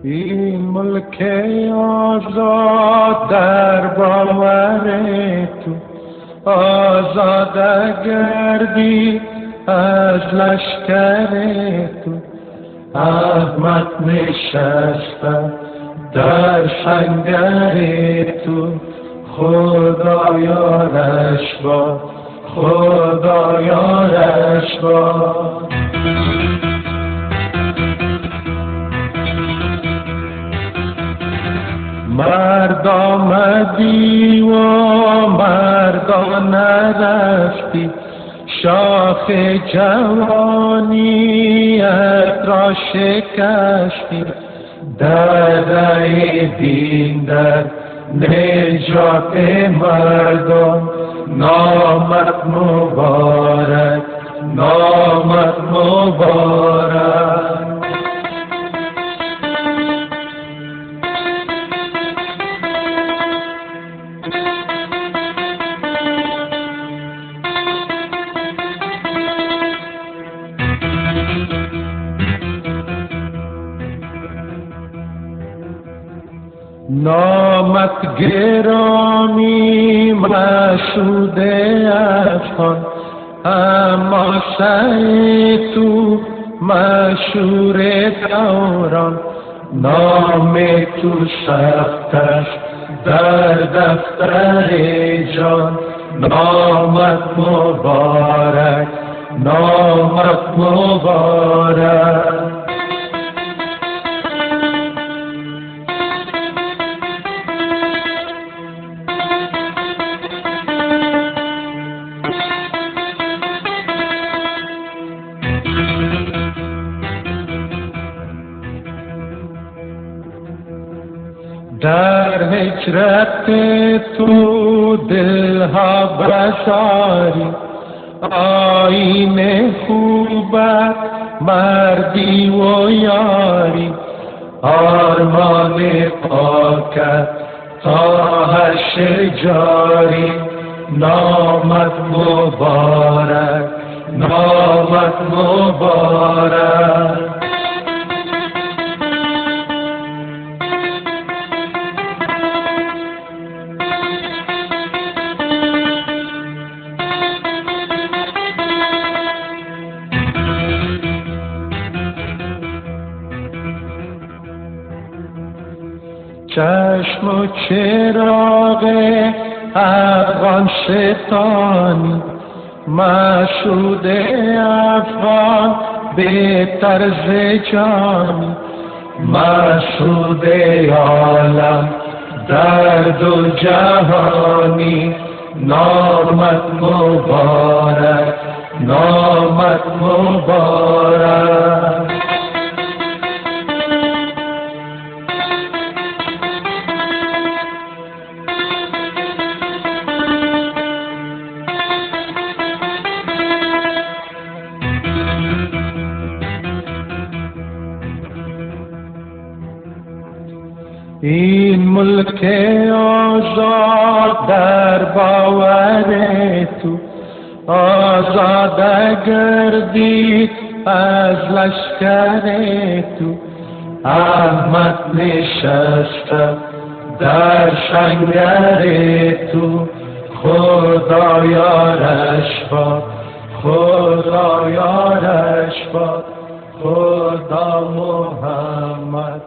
این ملک آزاد در باور تو، آزاد گردی از لشکر تو. احمد نشسته در سنگر تو، خدا یارش باد، خدا یارش باد. مرد آمدی و مردان نرفتی، شاخ جوانیت را شکستی. دره دین در نجات مردم، نامت مبارک، نامت مبارک. نامت گرامی مسعود افغان، اما سعی تو مشهور دوران. نام تو ثبت است در دفتر جان، نامت مبارک، نامت مبارک. در هجرت تو دلها بساری، آیین خوبت مردی و یاری. آرمان پاکت تا حشر جاری، نامت مبارک، نامت مبارک. چشم و چراغ افغان ستانی، مسعود افغان به طرز جانی. مسعود عالم در دو جهانی، نامت مبارک، نامت مبارک. این ملک آزاد در باور تو، آزاد گردید از لشکر تو. احمد نشسته در سنگر تو، خدا یارش باد، خدا یارش باد. خدا محمد